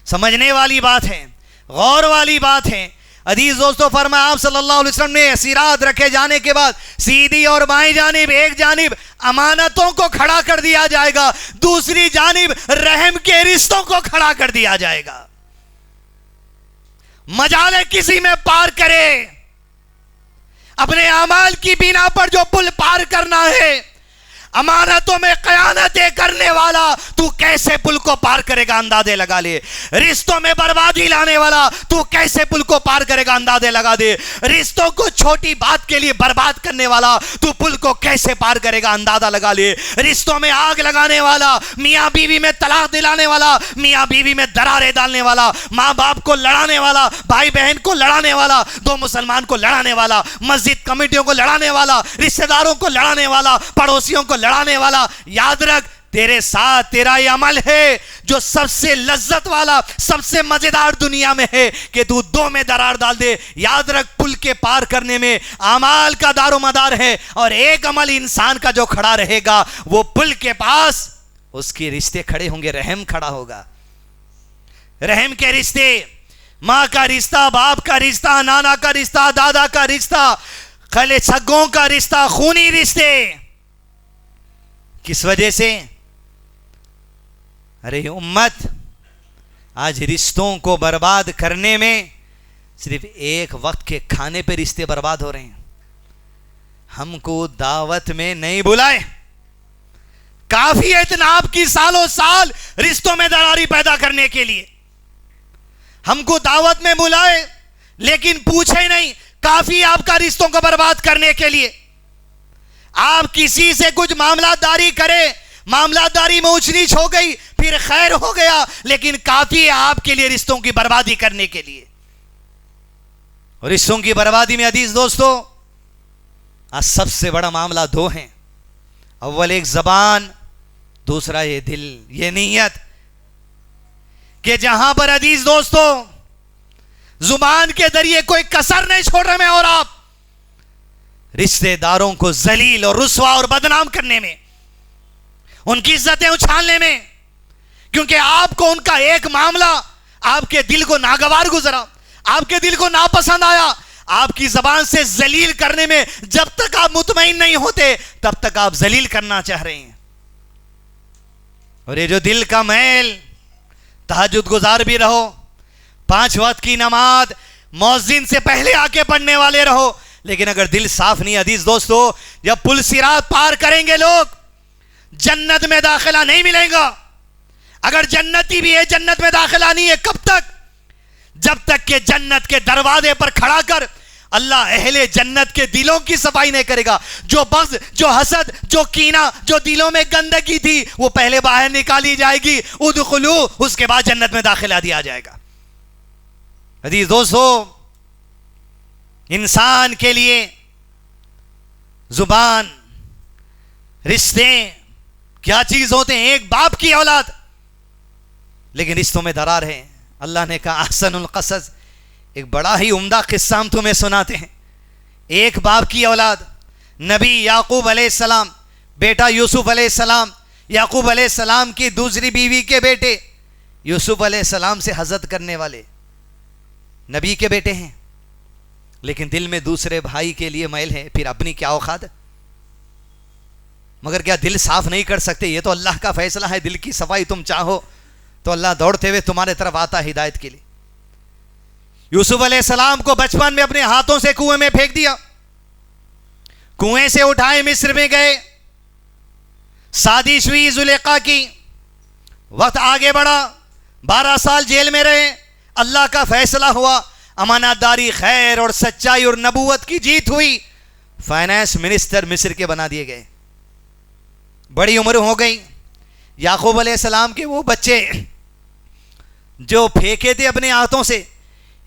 سمجھنے والی بات ہے، غور والی بات ہے۔ عزیز دوستو فرمایا آپ صلی اللہ علیہ وسلم نے صراط رکھے جانے کے بعد سیدھی اور بائیں جانب ایک جانب امانتوں کو کھڑا کر دیا جائے گا، دوسری جانب رحم کے رشتوں کو کھڑا کر دیا جائے گا۔ مجالے کسی میں پار کرے، اپنے اعمال کی بنا پر جو پل پار کرنا ہے امانتوں میں خیانتیں کرنے والا تو کیسے پل کو پار کرے گا اندازے لگا لے. رشتوں میں بربادی لانے والا تو کیسے پل کو پار کرے گا اندازے لگا دے. رشتوں کو چھوٹی بات کے لیے برباد کرنے والا تو پل کو کیسے پار کرے گا اندازہ لگا لے. رشتوں میں آگ لگانے والا, میاں بیوی میں طلاق دلانے والا, میاں بیوی میں دراریں ڈالنے والا, ماں باپ کو لڑانے والا, بھائی بہن کو لڑانے والا, دو مسلمان کو لڑانے والا, مسجد کمیٹیوں کو لڑانے والا, رشتہ داروں کو لڑانے والا, پڑوسیوں کو لڑانے والا, یاد رکھ تیرے ساتھ تیرا یہ عمل ہے جو سب سے لذت والا, سب سے مزیدار دنیا میں ہے کہ تو دو میں درار ڈال دے. یاد رکھ پل کے پار کرنے میں اعمال کا دار و مدار ہے, اور ایک عمل انسان کا جو کھڑا رہے گا وہ پل کے پاس اس کے رشتے کھڑے ہوں گے, رحم کھڑا ہوگا. رحم کے رشتے, ماں کا رشتہ, باپ کا رشتہ, نانا کا رشتہ, دادا کا رشتہ, خالے سگوں کا رشتہ, خونی رشتے. کس وجہ سے؟ ارے امت آج رشتوں کو برباد کرنے میں صرف ایک وقت کے کھانے پہ رشتے برباد ہو رہے ہیں. ہم کو دعوت میں نہیں بلائے, کافی ہے اتنا آپ کی سالوں سال رشتوں میں دراری پیدا کرنے کے لیے. ہم کو دعوت میں بلائے لیکن پوچھے نہیں, کافی آپ کا رشتوں کو برباد کرنے کے لیے. آپ کسی سے کچھ معاملات داری کرے, معاملات داری میں اونچ نیچ ہو گئی, پھر خیر ہو گیا, لیکن کافی ہے آپ کے لیے رشتوں کی بربادی کرنے کے لیے. اور رشتوں کی بربادی میں عزیز دوستو آج سب سے بڑا معاملہ دو ہیں. اول ایک زبان, دوسرا یہ دل, یہ نیت. کہ جہاں پر عزیز دوستو زبان کے ذریعے کوئی کسر نہیں چھوڑ رہے میں اور آپ, رشتے داروں کو ذلیل اور رسوا اور بدنام کرنے میں, ان کی عزتیں اچھالنے میں, کیونکہ آپ کو ان کا ایک معاملہ آپ کے دل کو ناگوار گزرا, آپ کے دل کو ناپسند آیا, آپ کی زبان سے ذلیل کرنے میں جب تک آپ مطمئن نہیں ہوتے تب تک آپ ذلیل کرنا چاہ رہے ہیں. اور یہ جو دل کا میل, تہجد گزار بھی رہو, 5 وقت کی نماز مؤذن سے پہلے آ کے پڑھنے والے رہو, لیکن اگر دل صاف نہیں عزیز دوستو, جب پل صراط پار کریں گے لوگ جنت میں داخلہ نہیں ملے گا. اگر جنتی بھی ہے جنت میں داخلہ نہیں ہے. کب تک؟ جب تک کہ جنت کے دروازے پر کھڑا کر اللہ اہل جنت کے دلوں کی صفائی نہیں کرے گا. جو بغض, جو حسد, جو کینہ, جو دلوں میں گندگی تھی وہ پہلے باہر نکالی جائے گی. ادخلوا, اس کے بعد جنت میں داخلہ دیا جائے گا. عزیز دوستو انسان کے لیے زبان, رشتے کیا چیز ہوتے ہیں؟ ایک باپ کی اولاد, لیکن رشتوں میں درار ہے. اللہ نے کہا احسن القصص, ایک بڑا ہی عمدہ قصہ ہم تمہیں سناتے ہیں. ایک باپ کی اولاد, نبی یعقوب علیہ السلام, بیٹا یوسف علیہ السلام, یعقوب علیہ السلام کی دوسری بیوی کے بیٹے, یوسف علیہ السلام سے حسد کرنے والے نبی کے بیٹے ہیں, لیکن دل میں دوسرے بھائی کے لیے میل ہے. پھر اپنی کیا اوقات, مگر کیا دل صاف نہیں کر سکتے؟ یہ تو اللہ کا فیصلہ ہے. دل کی صفائی تم چاہو تو اللہ دوڑتے ہوئے تمہارے طرف آتا ہے ہدایت کے لیے. یوسف علیہ السلام کو بچپن میں اپنے ہاتھوں سے کنویں میں پھینک دیا, کنویں سے اٹھائے مصر میں گئے, سازش ہوئی زلیخا کی, وقت آگے بڑھا, 12 سال جیل میں رہے. اللہ کا فیصلہ ہوا, امانت داری, خیر اور سچائی اور نبوت کی جیت ہوئی. فائنانس منسٹر مصر کے بنا دیے گئے. بڑی عمر ہو گئی. یعقوب علیہ السلام کے وہ بچے جو پھینکے تھے اپنے ہاتھوں سے,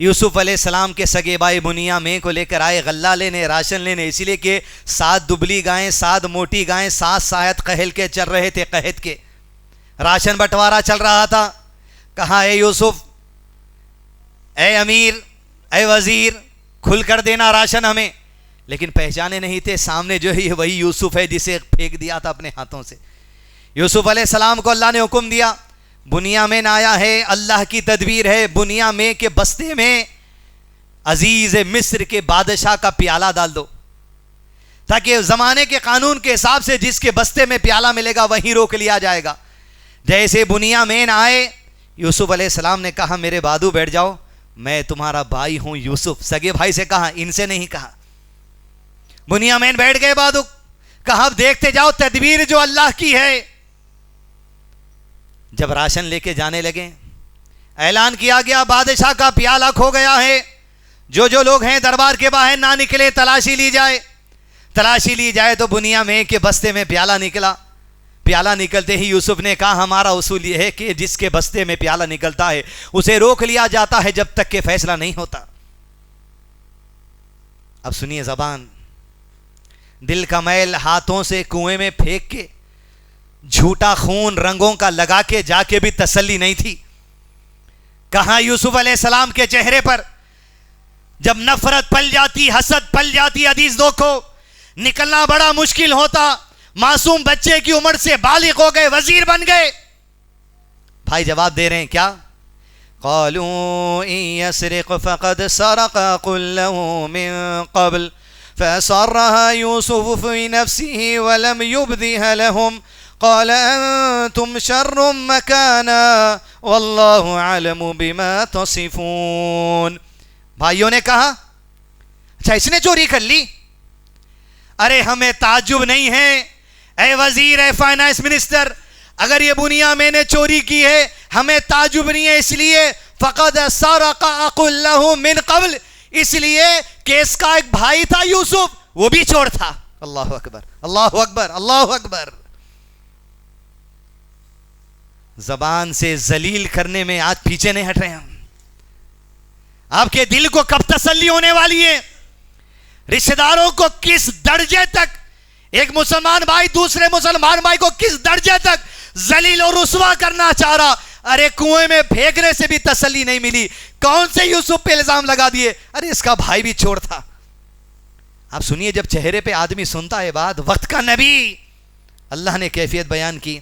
یوسف علیہ السلام کے سگے بھائی بنیامین کو لے کر آئے غلہ لینے, راشن لینے, اسی لیے کہ 7 دبلی گائیں, 7 موٹی گائیں, 7 ساحت قحل کے چل رہے تھے, قحط کے راشن بٹوارا چل رہا تھا. کہا اے یوسف, اے امیر, اے وزیر, کھل کر دینا راشن ہمیں. لیکن پہچانے نہیں تھے سامنے جو ہے وہی یوسف ہے جسے پھینک دیا تھا اپنے ہاتھوں سے. یوسف علیہ السلام کو اللہ نے حکم دیا, بنیامین آیا ہے, اللہ کی تدبیر ہے, بنیامین کے بستے میں عزیز مصر کے بادشاہ کا پیالہ ڈال دو, تاکہ زمانے کے قانون کے حساب سے جس کے بستے میں پیالہ ملے گا وہیں روک لیا جائے گا. جیسے بنیامین آئے, یوسف علیہ السلام نے کہا میرے بادو بیٹھ جاؤ, میں تمہارا بھائی ہوں یوسف. سگے بھائی سے کہا, ان سے نہیں کہا. بنیامین بیٹھ گئے بادو, کہا اب دیکھتے جاؤ تدبیر جو اللہ کی ہے. جب راشن لے کے جانے لگے, اعلان کیا گیا بادشاہ کا پیالہ کھو گیا ہے, جو لوگ ہیں دربار کے باہر نہ نکلے, تلاشی لی جائے. تلاشی لی جائے تو بنیا میں کے بستے میں پیالہ نکلا. پیالہ نکلتے ہی یوسف نے کہا ہمارا اصول یہ ہے کہ جس کے بستے میں پیالہ نکلتا ہے اسے روک لیا جاتا ہے جب تک کہ فیصلہ نہیں ہوتا. اب سنیے زبان, دل کا میل ہاتھوں سے کنویں میں پھینک کے, جھوٹا خون رنگوں کا لگا کے جا کے بھی تسلی نہیں تھی. کہاں یوسف علیہ السلام کے چہرے پر جب نفرت پل جاتی, حسد پل جاتی, عزیز دوکھو نکلنا بڑا مشکل ہوتا. معصوم بچے کی عمر سے بالغ ہو گئے, وزیر بن گئے. بھائی جواب دے رہے ہیں کیا؟ قالوا ان يسرق فقد سرق قل له من قبل فأسرها يوسف في نفسه ولم يبدها لهم قال انتم شر مكانا والله اعلم بما تصفون. بھائیوں نے کہا اچھا اس نے چوری کر لی؟ ارے ہمیں تعجب نہیں ہے اے وزیر, اے فائنانس منسٹر, اگر یہ بنیا میں نے چوری کی ہے ہمیں تعجب نہیں ہے, اس لیے فقد سرق اخ له من قبل, اس لیے کہ اس کا ایک بھائی تھا یوسف, وہ بھی چور تھا. اللہ اکبر, اللہ اکبر, اللہ اکبر. زبان سے ذلیل کرنے میں آج پیچھے نہیں ہٹ رہے ہم. آپ کے دل کو کب تسلی ہونے والی ہے؟ رشتہ داروں کو کس درجے تک ایک مسلمان بھائی دوسرے مسلمان بھائی کو کس درجے تک ذلیل اور رسوا کرنا چاہ رہا. ارے کنویں میں پھینکنے سے بھی تسلی نہیں ملی, کون سے یوسف پہ الزام لگا دیے, ارے اس کا بھائی بھی چور تھا. آپ سنیے, جب چہرے پہ آدمی سنتا ہے بات, وقت کا نبی اللہ نے کیفیت بیان کی.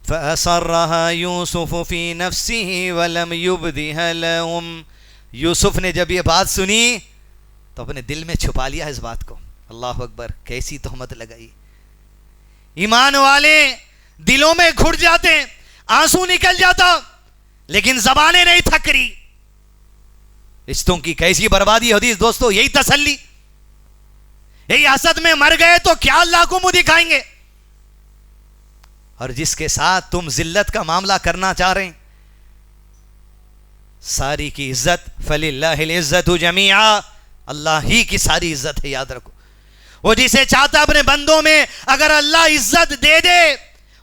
فَأَسَرَّهَا يُوسُفُ فِي نَفْسِهِ وَلَمْ يُبْدِهَا لَهُمْ. یوسف نے جب یہ بات سنی تو اپنے دل میں چھپا لیا اس بات کو. اللہ اکبر, کیسی تہمت لگائی. ایمان والے دلوں میں گھٹ جاتے, آنسو نکل جاتا, لیکن زبانیں نہیں تھک رہی. رشتوں کی کیسی بربادی ہوتی دوستو, یہی تسلی. یہی حسد میں مر گئے تو کیا اللہ کو منہ دکھائیں گے؟ اور جس کے ساتھ تم ذلت کا معاملہ کرنا چاہ رہے ہیں, ساری کی عزت فَلِلَّهِ الْعِزَّةُ جَمِيعًا, اللہ ہی کی ساری عزت ہے, یاد رکھو. وہ جسے چاہتا اپنے بندوں میں اگر اللہ عزت دے دے,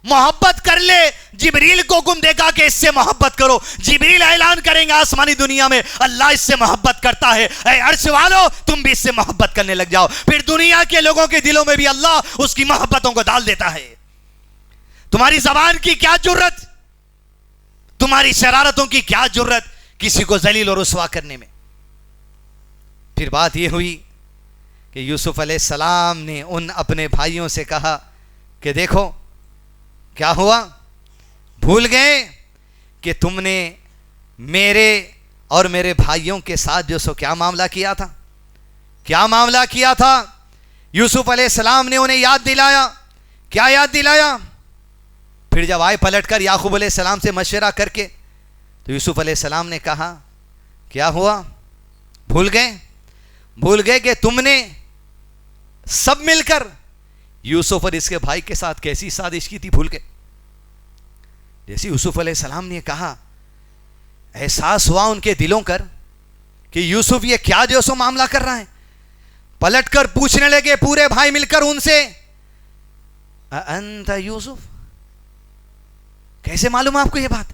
محبت کر لے, جبریل کو حکم دے گا کہ اس سے محبت کرو, جبریل اعلان کریں گے آسمانی دنیا میں اللہ اس سے محبت کرتا ہے, اے عرش والو تم بھی اس سے محبت کرنے لگ جاؤ. پھر دنیا کے لوگوں کے دلوں میں بھی اللہ اس کی محبتوں کو ڈال دیتا ہے. تمہاری زبان کی کیا جرت, تمہاری شرارتوں کی کیا جرت کسی کو ذلیل اور رسوا کرنے میں. پھر بات یہ ہوئی کہ یوسف علیہ السلام نے ان اپنے بھائیوں سے کہا کہ دیکھو کیا ہوا, بھول گئے کہ تم نے میرے اور میرے بھائیوں کے ساتھ جو سو کیا معاملہ کیا تھا, کیا معاملہ کیا تھا. یوسف علیہ السلام نے انہیں یاد دلایا. کیا یاد دلایا؟ پھر جب آئے پلٹ کر یعقوب علیہ السلام سے مشورہ کر کے, تو یوسف علیہ السلام نے کہا کیا ہوا, بھول گئے, بھول گئے کہ تم نے سب مل کر یوسف اور اس کے بھائی کے ساتھ کیسی سازش کی تھی, بھول گئے. جیسے یوسف علیہ السلام نے کہا, احساس ہوا ان کے دلوں کر کہ یوسف یہ کیا جو سو معاملہ کر رہا ہے. پلٹ کر پوچھنے لگے پورے بھائی مل کر ان سے, انت یوسف, کیسے معلوم آپ کو یہ بات,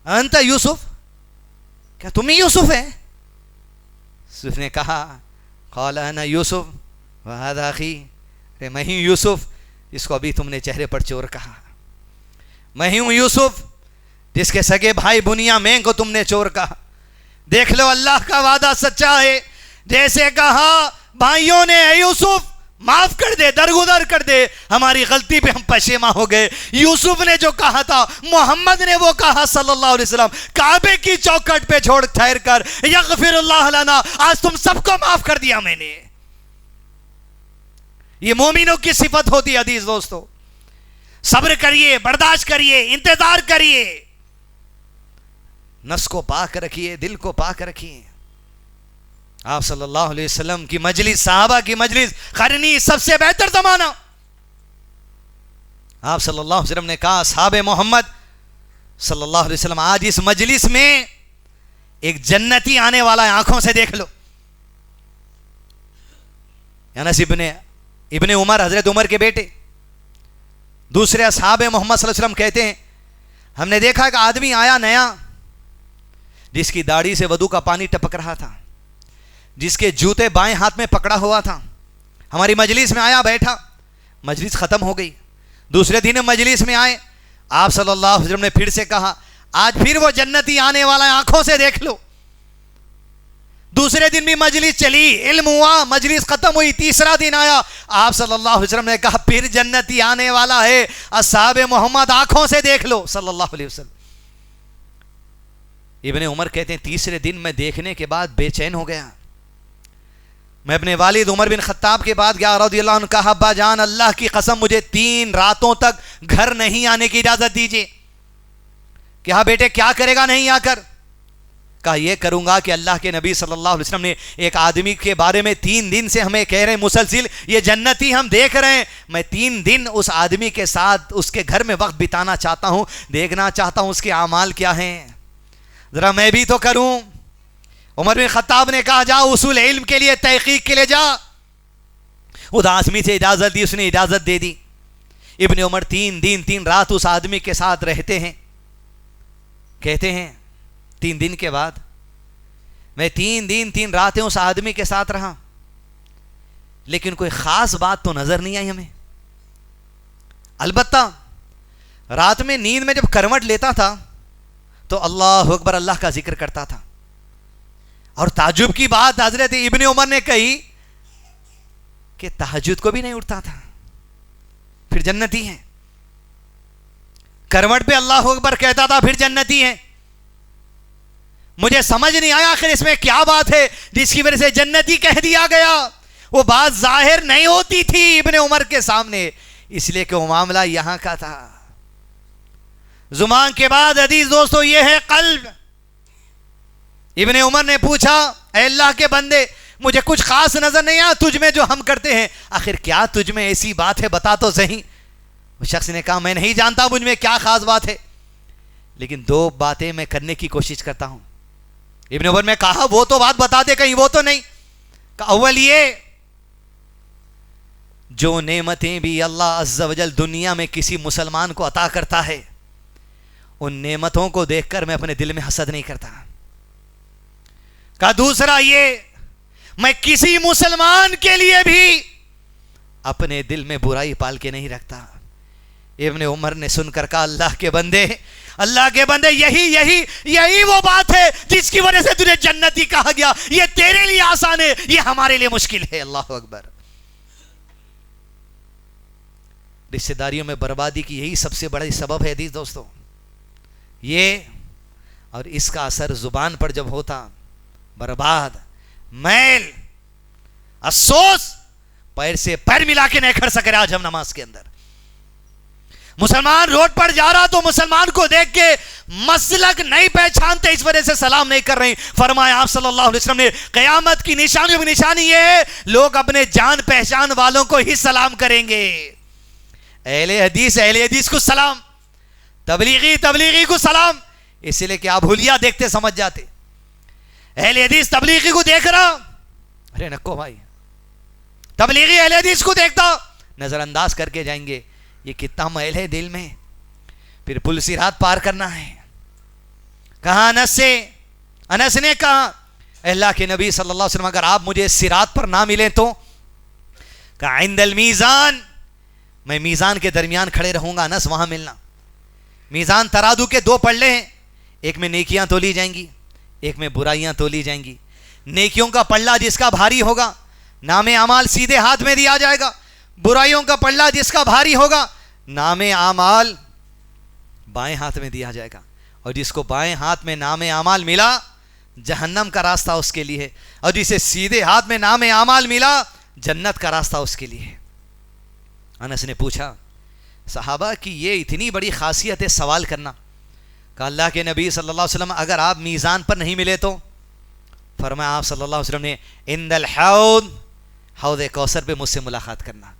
انت یوسف, کیا تم ہی یوسف ہے؟ یوسف نے کہا قال انا یوسف وهذا اخی, میں ہی یوسف جس کو ابھی تم نے چہرے پر چور کہا, میں ہی ہوں یوسف جس کے سگے بھائی بنیامین کو تم نے چور کہا. دیکھ لو اللہ کا وعدہ سچا ہے, جیسے کہا بھائیوں نے اے یوسف معاف کر دے, درگزر کر دے, ہماری غلطی پہ ہم پشیماں ہو گئے. یوسف نے جو کہا تھا, محمد نے وہ کہا صلی اللہ علیہ وسلم, کعبے کی چوکھٹ پہ چھوڑ ٹھہر کر یغفر اللہ لنا, آج تم سب کو معاف کر دیا میں نے. یہ مومنوں کی صفت ہوتی ہے عزیز دوستو. صبر کریے, برداشت کریے, انتظار کریے, نفس کو پاک رکھیے, دل کو پاک رکھیے. آپ صلی اللہ علیہ وسلم کی مجلس، صحابہ کی مجلس، قرنی سب سے بہتر زمانہ. آپ صلی اللہ علیہ وسلم نے کہا اصحاب محمد صلی اللہ علیہ وسلم آج اس مجلس میں ایک جنتی آنے والا ہے، آنکھوں سے دیکھ لو. انس ابن عمر، حضرت عمر کے بیٹے، دوسرے اصحاب محمد صلی اللہ علیہ وسلم کہتے ہیں ہم نے دیکھا کہ آدمی آیا نیا، جس کی داڑھی سے وضو کا پانی ٹپک رہا تھا، جس کے جوتے بائیں ہاتھ میں پکڑا ہوا تھا. ہماری مجلس میں آیا، بیٹھا، مجلس ختم ہو گئی. دوسرے دن مجلس میں آئے، آپ صلی اللہ علیہ وسلم نے پھر سے کہا آج پھر وہ جنتی آنے والا ہے، آنکھوں سے دیکھ لو. دوسرے دن بھی مجلس چلی، علم ہوا، مجلس ختم ہوئی. تیسرا دن آیا، آپ صلی اللہ علیہ وسلم نے کہا پھر جنتی آنے والا ہے، اصحاب محمد آنکھوں سے دیکھ لو صلی اللہ علیہ وسلم. ابن عمر کہتے ہیں تیسرے دن میں دیکھنے کے بعد بے چین ہو گیا. میں اپنے والد عمر بن خطاب کے بعد گیا رضی اللہ عنہ، کہا ابا جان اللہ کی قسم مجھے 3 راتوں تک گھر نہیں آنے کی اجازت دیجیے. کہا بیٹے کیا کرے گا نہیں آ کر؟ کہا یہ کروں گا کہ اللہ کے نبی صلی اللہ علیہ وسلم نے ایک آدمی کے بارے میں 3 دن سے ہمیں کہہ رہے ہیں مسلسل یہ جنتی ہم دیکھ رہے ہیں، میں 3 دن اس آدمی کے ساتھ اس کے گھر میں وقت بتانا چاہتا ہوں، دیکھنا چاہتا ہوں اس کے اعمال کیا ہیں، ذرا میں بھی تو کروں. عمر بن خطاب نے کہا جا اصول علم کے لیے، تحقیق کے لیے جا. اس آدمی سے اجازت دی، اس نے اجازت دے دی. ابن عمر 3 دن 3 رات اس آدمی کے ساتھ رہتے ہیں. کہتے ہیں 3 دن کے بعد میں 3 دن 3 راتیں اس آدمی کے ساتھ رہا، لیکن کوئی خاص بات تو نظر نہیں آئی ہمیں. البتہ رات میں نیند میں جب کروٹ لیتا تھا تو اللہ اکبر اللہ کا ذکر کرتا تھا. اور تعجب کی بات حضرت ابن عمر نے کہی کہ تہجد کو بھی نہیں اٹھتا تھا. پھر جنتی ہے. کروٹ پہ اللہ اکبر کہتا تھا پھر جنتی ہے. مجھے سمجھ نہیں آیا آخر اس میں کیا بات ہے جس کی وجہ سے جنتی کہہ دیا گیا. وہ بات ظاہر نہیں ہوتی تھی ابن عمر کے سامنے، اس لیے کہ وہ معاملہ یہاں کا تھا. زبان کے بعد حدیث دوستو یہ ہے قلب. ابن عمر نے پوچھا اے اللہ کے بندے مجھے کچھ خاص نظر نہیں آیا تجھ میں جو ہم کرتے ہیں، آخر کیا تجھ میں ایسی بات ہے بتا تو صحیح. وہ شخص نے کہا میں نہیں جانتا مجھ میں کیا خاص بات ہے، لیکن 2 باتیں میں کرنے کی کوشش کرتا ہوں. ابن عمر نے کہا وہ تو بات بتا دے کہیں وہ تو نہیں. کہ اول یہ جو نعمتیں بھی اللہ عز و جل دنیا میں کسی مسلمان کو عطا کرتا ہے ان نعمتوں کو دیکھ کر میں اپنے دل میں حسد نہیں کرتا. کہا دوسرا یہ میں کسی مسلمان کے لیے بھی اپنے دل میں برائی پال کے نہیں رکھتا. ابن عمر نے سن کر کہا اللہ کے بندے یہی وہ بات ہے جس کی وجہ سے تجھے جنتی کہا گیا. یہ تیرے لیے آسان ہے، یہ ہمارے لیے مشکل ہے. اللہ اکبر. رشتہ داریوں میں بربادی کی یہی سب سے بڑا سبب ہے حدیث دوستو یہ. اور اس کا اثر زبان پر جب ہوتا، برباد، میل، افسوس، پیر سے پیر ملا کے نہیں کھڑ سکے. آج ہم نماز کے اندر مسلمان روڈ پر جا رہا تو مسلمان کو دیکھ کے مسلک نہیں پہچانتے، اس وجہ سے سلام نہیں کر رہے. فرمایا آپ صلی اللہ علیہ وسلم نے قیامت کی نشانیوں کی نشانی یہ ہے لوگ اپنے جان پہچان والوں کو ہی سلام کریں گے. اہل حدیث کو سلام، تبلیغی کو سلام، اس لیے کہ آپ حلیہ دیکھتے سمجھ جاتے. اہل حدیث تبلیغی کو دیکھ رہا، ارے نکو بھائی، تبلیغی اہل حدیث کو دیکھتا نظر انداز کر کے جائیں گے. یہ کتنا میل ہے دل میں. پھر پل صراط پار کرنا ہے. کہا انس نے کہا اللہ کے نبی صلی اللہ علیہ وسلم اگر آپ مجھے صراط پر نہ ملیں تو؟ کہا عند المیزان، میں میزان کے درمیان کھڑے رہوں گا انس، وہاں ملنا. میزان ترازو کے 2 پلڑے ہیں، ایک میں نیکیاں تولی جائیں گی، ایک میں برائیاں تولی جائیں گی. نیکیوں کا پلڑا جس کا بھاری ہوگا نام اعمال سیدھے ہاتھ میں دیا جائے گا. برائیوں کا پلڑا جس کا بھاری ہوگا نام اعمال بائیں ہاتھ میں دیا جائے گا. اور جس کو بائیں ہاتھ میں نام اعمال ملا جہنم کا راستہ اس کے لیے ہے، اور جسے سیدھے ہاتھ میں نام اعمال ملا جنت کا راستہ اس کے لیے ہے. انس نے پوچھا صحابہ کی یہ اتنی بڑی خاصیت ہے سوال کرنا. کہ اللہ کے نبی صلی اللہ علیہ وسلم اگر آپ میزان پر نہیں ملے تو؟ فرمایا آپ صلی اللہ علیہ وسلم نے عند الحوض، حوض کوثر پہ مجھ سے ملاقات کرنا،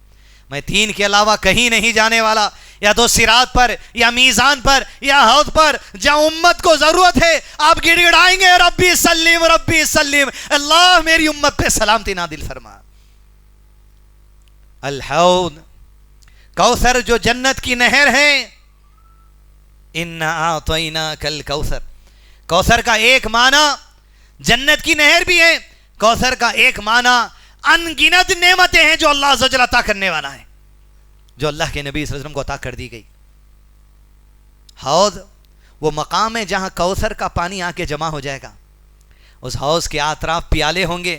میں دین کے علاوہ کہیں نہیں جانے والا، یا تو صراط پر یا میزان پر یا حوض پر، جہاں امت کو ضرورت ہے آپ گڑ گڑائیں گے ربی سلم ربی سلم، اللہ میری امت پہ سلامتی نازل فرما۔ الحوض کوثر جو جنت کی نہر ہے، انا اعطیناک الکوثر، کوثر کا ایک معنی جنت کی نہر بھی ہے، کوثر کا ایک معنی ان گنت نعمتیں ہیں جو اللہ عز و جل عطا کرنے والا ہے، جو اللہ کے نبی صلی اللہ علیہ وسلم کو عطا کر دی گئی۔ حوض وہ مقام ہے جہاں کوثر کا پانی آ کے جمع ہو جائے گا، اس حوض کے اطراف پیالے ہوں گے،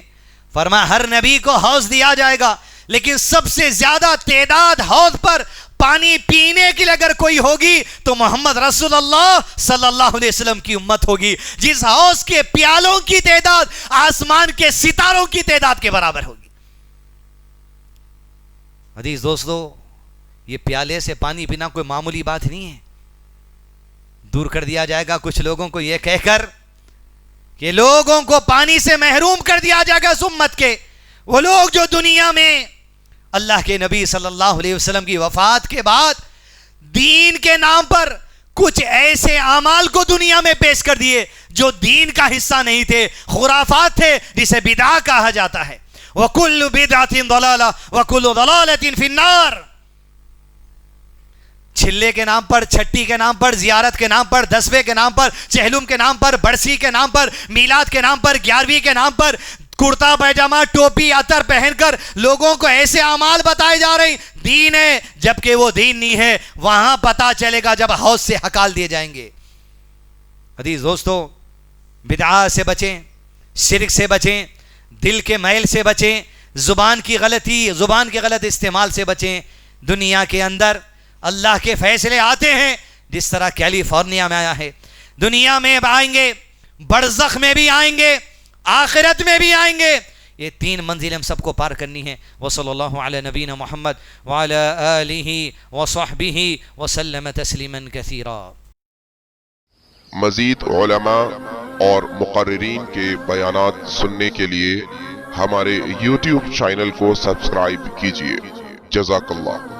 فرمایا ہر نبی کو حوض دیا جائے گا، لیکن سب سے زیادہ تعداد حوض پر پانی پینے کے لیے اگر کوئی ہوگی تو محمد رسول اللہ صلی اللہ علیہ وسلم کی امت ہوگی، جس حوض کے پیالوں کی تعداد آسمان کے ستاروں کی تعداد کے برابر ہوگی۔ حدیث دوستو، یہ پیالے سے پانی پینا کوئی معمولی بات نہیں ہے، دور کر دیا جائے گا کچھ لوگوں کو یہ کہہ کر کہ لوگوں کو پانی سے محروم کر دیا جائے گا اس امت کے، وہ لوگ جو دنیا میں اللہ کے نبی صلی اللہ علیہ وسلم کی وفات کے بعد دین کے نام پر کچھ ایسے اعمال کو دنیا میں پیش کر دیے جو دین کا حصہ نہیں تھے، خرافات تھے، جسے بدعہ کہا جاتا ہے۔ وَكُلُّ بِدْعَةٍ ضَلَالَةٍ وَكُلُّ ضَلَالَةٍ فِي النَّارِ، چھلے کے نام پر، چھٹی کے نام پر، زیارت کے نام پر، دسویں کے نام پر، چہلم کے نام پر، برسی کے نام پر، میلاد کے نام پر، 11ویں کے نام پر کرتا پیجامہ ٹوپی عطر پہن کر لوگوں کو ایسے اعمال بتائے جا رہے ہیں دین ہے، جبکہ وہ دین نہیں ہے۔ وہاں پتا چلے گا جب حوض سے ہکال دیے جائیں گے۔ حدیث دوستو، بدعات سے بچیں، شرک سے بچیں، دل کے میل سے بچیں، زبان کی غلط استعمال سے بچیں۔ دنیا کے اندر اللہ کے فیصلے آتے ہیں جس طرح کیلیفورنیا میں آیا ہے، دنیا میں آئیں گے، برزخ میں بھی آئیں گے، آخرت میں بھی آئیں گے۔ یہ 3 منزلیں ہم سب کو پار کرنی ہیں۔ وصلی اللہ علی نبینا محمد وعلی آلہ وصحبہ وسلم تسلیما کثیرا۔ مزید علماء اور مقررین کے بیانات سننے کے لیے ہمارے YouTube چینل کو سبسکرائب کیجیے۔ جزاک اللہ۔